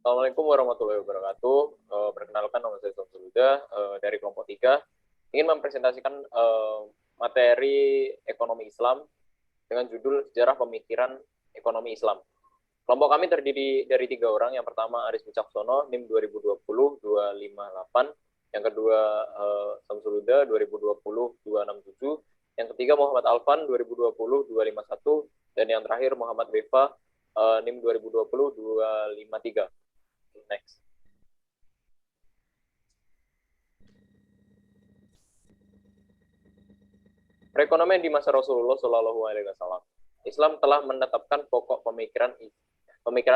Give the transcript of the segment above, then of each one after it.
Assalamualaikum warahmatullahi wabarakatuh. Perkenalkan, nama saya Syamsul Huda dari kelompok 3. Ingin mempresentasikan materi ekonomi Islam dengan judul Sejarah Pemikiran Ekonomi Islam. Kelompok kami terdiri dari 3 orang. Yang pertama Aris Wicaksono, NIM 2020-258. Yang kedua Syamsul Huda 2020-267. Yang ketiga Muhammad Alfan 2020-251. Dan yang terakhir Muhammad Beva NIM 2020-253. Next. Perekonomian di masa Rasulullah Shallallahu Alaihi Wasallam. Islam telah menetapkan pokok pemikiran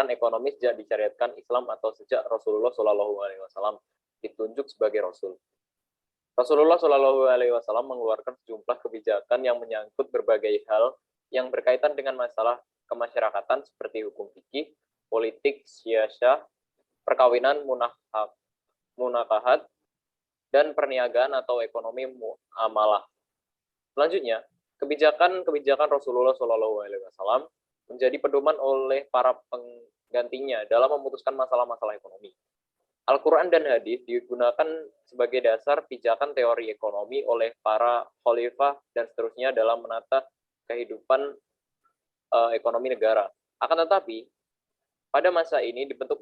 ekonomi sejak disyariatkan Islam atau sejak Rasulullah Shallallahu Alaihi Wasallam ditunjuk sebagai Rasul. Rasulullah Shallallahu Alaihi Wasallam mengeluarkan sejumlah kebijakan yang menyangkut berbagai hal yang berkaitan dengan masalah kemasyarakatan seperti hukum fikih, politik, siasah, perkawinan, munakahat, dan perniagaan atau ekonomi muamalah. Selanjutnya, kebijakan Rasulullah SAW menjadi pedoman oleh para penggantinya dalam memutuskan masalah-masalah ekonomi. Al-Quran dan hadis digunakan sebagai dasar pijakan teori ekonomi oleh para khalifah dan seterusnya dalam menata kehidupan ekonomi negara. Akan tetapi, pada masa ini bentuk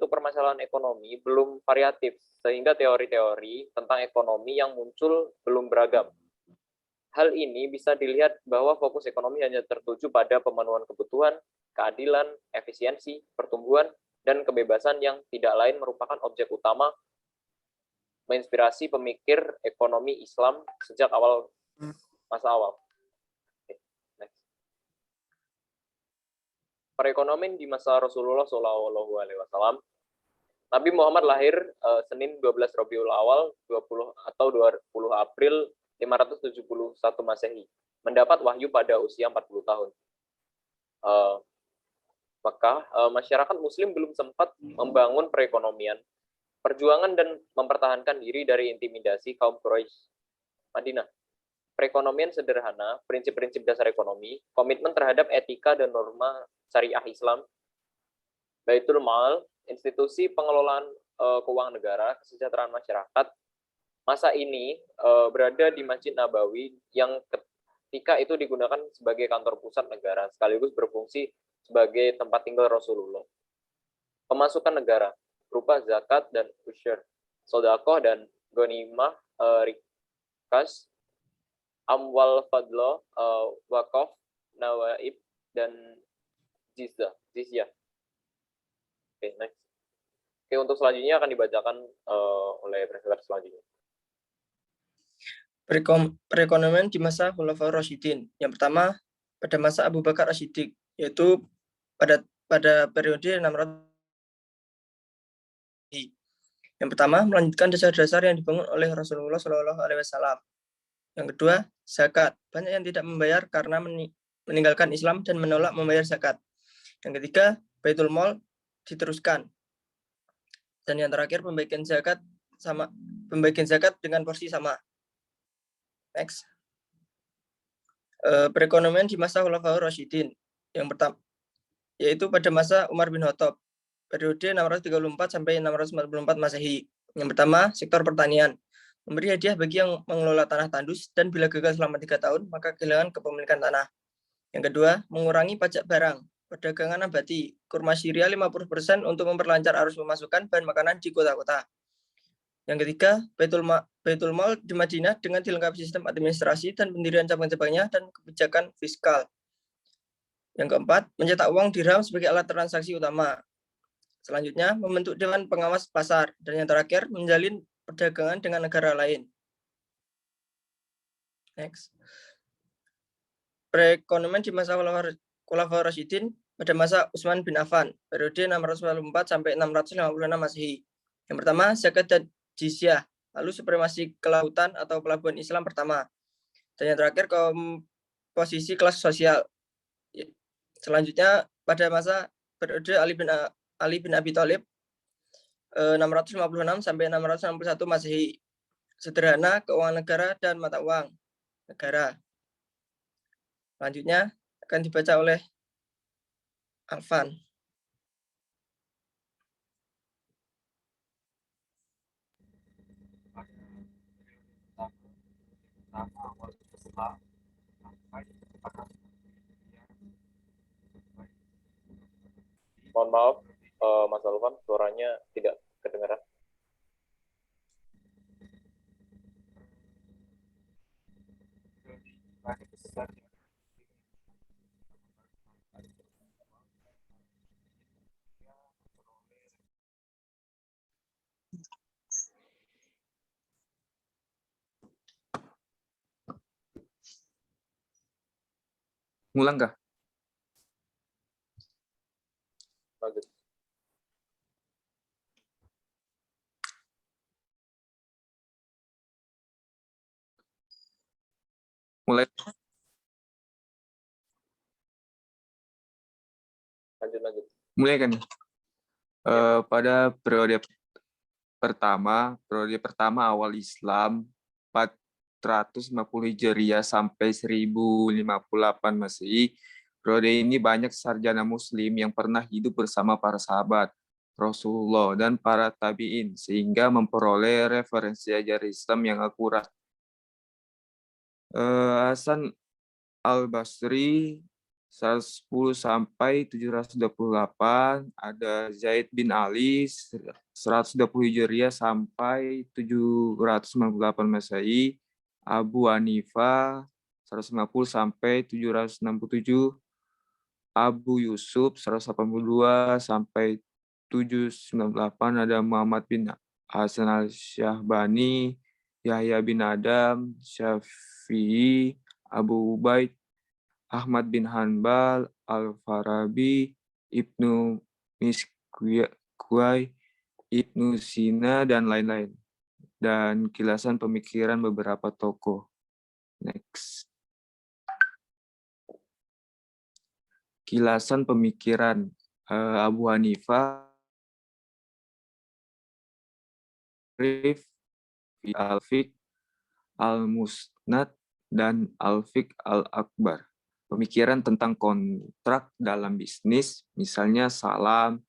permasalahan ekonomi belum variatif, sehingga teori-teori tentang ekonomi yang muncul belum beragam. Hal ini bisa dilihat bahwa fokus ekonomi hanya tertuju pada pemenuhan kebutuhan, keadilan, efisiensi, pertumbuhan, dan kebebasan yang tidak lain merupakan objek utama menginspirasi pemikir ekonomi Islam sejak masa awal. Perekonomian di masa Rasulullah SAW. Nabi Muhammad lahir Senin 12 Rabiul Awal 20 April 571 Masehi. Mendapat wahyu pada usia 40 tahun. Maka masyarakat muslim belum sempat membangun perekonomian, perjuangan dan mempertahankan diri dari intimidasi kaum Quraisy. Madinah. Perekonomian sederhana, prinsip-prinsip dasar ekonomi, komitmen terhadap etika dan norma syariah Islam, Baitul Mal, institusi pengelolaan keuangan negara, kesejahteraan masyarakat. Masa ini berada di Masjid Nabawi yang ketika itu digunakan sebagai kantor pusat negara, sekaligus berfungsi sebagai tempat tinggal Rasulullah. Pemasukan negara berupa zakat dan usyur, sodakoh dan ghanimah, rikas, amwal fadlo, wakaf, nawaib, dan jizyah. Oke, next. Oke, untuk selanjutnya akan dibacakan oleh presenter selanjutnya. Perekonomian di masa Khulafaur Rasyidin. Yang pertama, pada masa Abu Bakar As-Siddiq, yaitu pada periode 600. Yang pertama, melanjutkan dasar-dasar yang dibangun oleh Rasulullah SAW. Yang kedua, zakat. Banyak yang tidak membayar karena meninggalkan Islam dan menolak membayar zakat. Yang ketiga, Baitul Mal diteruskan. Dan yang terakhir, pembagian zakat dengan porsi sama. Next. Perekonomian di masa Khulafaur Rasyidin. Yang pertama, yaitu pada masa Umar bin Khattab, periode 634 sampai 644 Masehi. Yang pertama, sektor pertanian. Memberi hadiah bagi yang mengelola tanah tandus dan bila gagal selama 3 tahun, maka kehilangan kepemilikan tanah. Yang kedua, mengurangi pajak barang, perdagangan nabati, kurma syria 50% untuk memperlancar arus pemasukan bahan makanan di kota-kota. Yang ketiga, Baitul Mal di Madinah dengan dilengkapi sistem administrasi dan pendirian cabang-cabangnya dan kebijakan fiskal. Yang keempat, mencetak uang dirham sebagai alat transaksi utama. Selanjutnya, membentuk Dewan Pengawas Pasar. Dan yang terakhir, menjalin perdagangan dengan negara lain. Next. Perekonomian di masa Khulafaur Rasyidin pada masa Utsman bin Affan, periode 644 sampai 656 Masehi. Yang pertama, zakat dan jizyah, lalu supremasi kelautan atau pelabuhan Islam pertama. Dan yang terakhir, komposisi kelas sosial. Selanjutnya, pada masa periode Ali bin Abi Thalib, 656 sampai 661 Masehi. Sederhana, keuangan negara dan mata uang negara. Selanjutnya akan dibaca oleh Alfan. Mohon maaf, Mas Alvan, suaranya tidak kedengaran. Ngulang kah? Lanjut. Mulai. Lanjut. Mulai kan ya? Pada periode pertama awal Islam 450 Hijriah sampai 1058 Masehi. Periode ini banyak sarjana muslim yang pernah hidup bersama para sahabat Rasulullah dan para tabi'in sehingga memperoleh referensi ajaran Islam yang akurat. Hasan Al-Basri 110 sampai 728, ada Zaid bin Ali 120 Hijriah sampai 798 Masehi, Abu Hanifah 150 sampai 767, Abu Yusuf 182 sampai 798, ada Muhammad bin Hasan al-Syahbani, Yahya bin Adam, Syafi'i, Abu Ubaid, Ahmad bin Hanbal, Al-Farabi, Ibnu Miskwai, Ibnu Sina, dan lain-lain. Dan kilasan pemikiran beberapa tokoh. Next. Kilasan pemikiran Abu Hanifah, Al-Fiqh, Al-Musnad, dan Al-Fiqh Al-Akbar. Pemikiran tentang kontrak dalam bisnis, misalnya salam,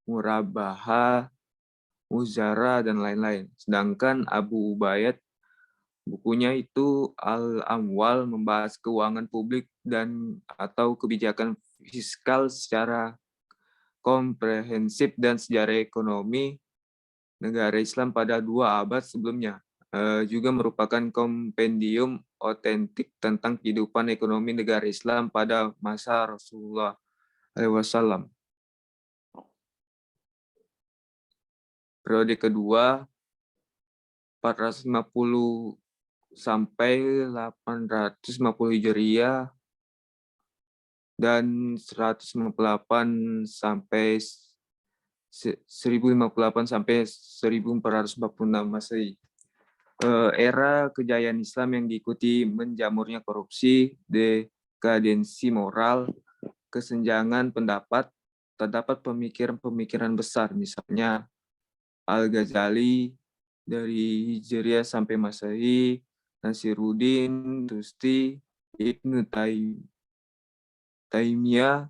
murabahah, muzara, dan lain-lain. Sedangkan Abu Ubaid, bukunya itu Al-Amwal, membahas keuangan publik dan atau kebijakan fiskal secara komprehensif dan sejarah ekonomi negara Islam pada 2 abad sebelumnya. Juga merupakan kompendium otentik tentang kehidupan ekonomi negara Islam pada masa Rasulullah SAW. Periode kedua 450 sampai 850 Hijriah dan 158 sampai 1058 sampai 1446 Masehi. Era kejayaan Islam yang diikuti menjamurnya korupsi, dekadensi moral, kesenjangan pendapat, terdapat pemikiran-pemikiran besar, misalnya Al-Ghazali dari Hijriah sampai Masehi, Nasiruddin, Tusti, Ibnu Taimiyah,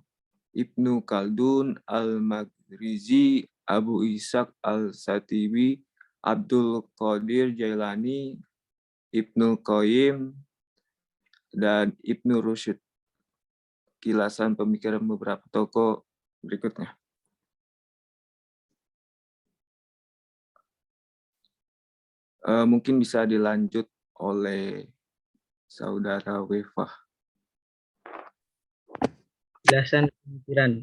Ibnu Khaldun, Al-Maghrizi, Abu Ishaq Al-Shatibi, Abdul Qadir Jailani, Ibnu Qayyim, dan Ibnu Rusyd. Kilasan pemikiran beberapa tokoh berikutnya. Mungkin bisa dilanjut oleh Saudara Wefah. Kilasan pemikiran.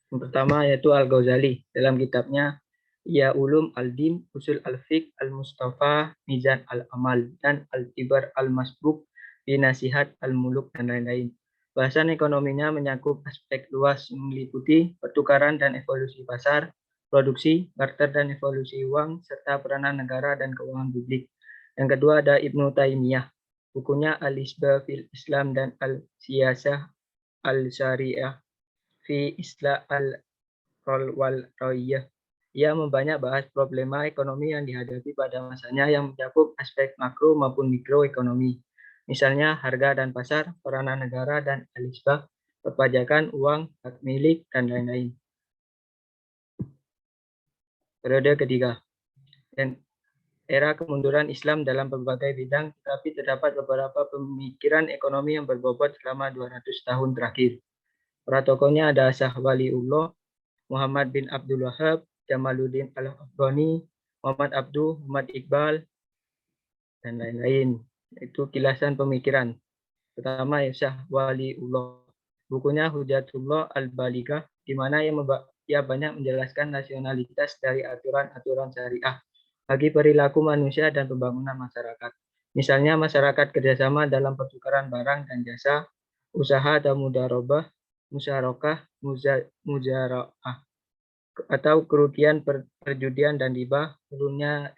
Yang pertama yaitu Al-Ghazali dalam kitabnya Ya Ulum Al-Din, Usul Al-Fiqh, Al-Mustafa, Mizan Al-Amal, dan Al-Tibar Al-Masbuk, Nasihat Al-Muluk, dan lain-lain. Bahasan ekonominya mencakup aspek luas meliputi pertukaran dan evolusi pasar, produksi, barter, dan evolusi uang, serta peranan negara dan keuangan publik. Yang kedua ada Ibnu Taimiyah, bukunya Al-Isbah fil Islam dan Al-Siyasah Al-Syariah fi Islah al-Rol wal Royah. Ia membanyak bahas problema ekonomi yang dihadapi pada masanya yang mencakup aspek makro maupun mikroekonomi. Misalnya harga dan pasar, peranan negara dan al-isbah, perpajakan, uang, hak milik, dan lain-lain. Periode ketiga. Dan era kemunduran Islam dalam berbagai bidang, tetapi terdapat beberapa pemikiran ekonomi yang berbobot selama 200 tahun terakhir. Para tokohnya ada Syah Waliullah, Muhammad bin Abdul Wahab, Jamaluddin Al-Afghani, Muhammad Abduh, Muhammad Iqbal, dan lain-lain. Itu kilasan pemikiran. Pertama, Syah Waliullah. Bukunya Hujatullah Al-Balighah, di mana ia banyak menjelaskan nasionalitas dari aturan-aturan syariah bagi perilaku manusia dan pembangunan masyarakat. Misalnya masyarakat kerjasama dalam pertukaran barang dan jasa, usaha atau mudarobah, musyarakah, mujaraah, atau kerugian perjudian dan riba, turunnya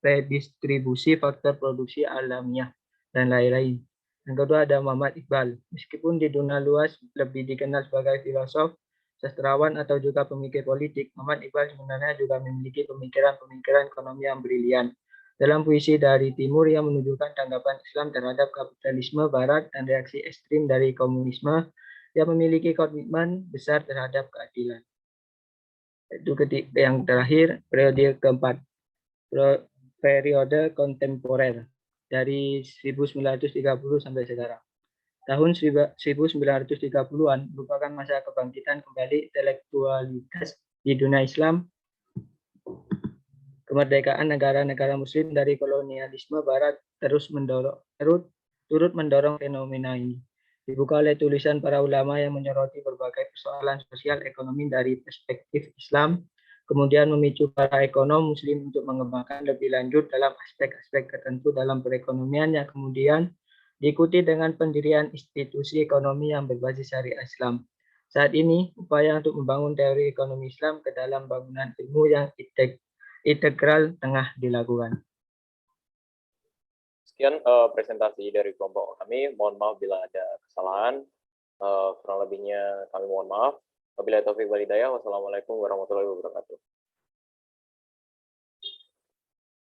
redistribusi faktor produksi alamiah, dan lain-lain. Yang kedua ada Muhammad Iqbal. Meskipun di dunia luas lebih dikenal sebagai filosof, sastrawan, atau juga pemikir politik, Muhammad Iqbal sebenarnya juga memiliki pemikiran-pemikiran ekonomi yang brilian. Dalam puisi dari Timur yang menunjukkan tanggapan Islam terhadap kapitalisme Barat dan reaksi ekstrim dari komunisme, yang memiliki komitmen besar terhadap keadilan. Itu yang terakhir, periode keempat, periode kontemporer dari 1930 sampai sekarang. Tahun 1930-an merupakan masa kebangkitan kembali intelektualitas di dunia Islam, kemerdekaan negara-negara Muslim dari kolonialisme Barat turut mendorong fenomena ini. Dibuka oleh tulisan para ulama yang menyoroti berbagai persoalan sosial ekonomi dari perspektif Islam, kemudian memicu para ekonom Muslim untuk mengembangkan lebih lanjut dalam aspek-aspek tertentu dalam perekonomian yang kemudian diikuti dengan pendirian institusi ekonomi yang berbasis syariah Islam. Saat ini, upaya untuk membangun teori ekonomi Islam ke dalam bangunan ilmu yang integral tengah dilakukan. Sekian presentasi dari kelompok kami. Mohon maaf bila ada kesalahan. Kurang lebihnya kami mohon maaf. Wabillahi taufiq wal hidayah. Wassalamualaikum warahmatullahi wabarakatuh.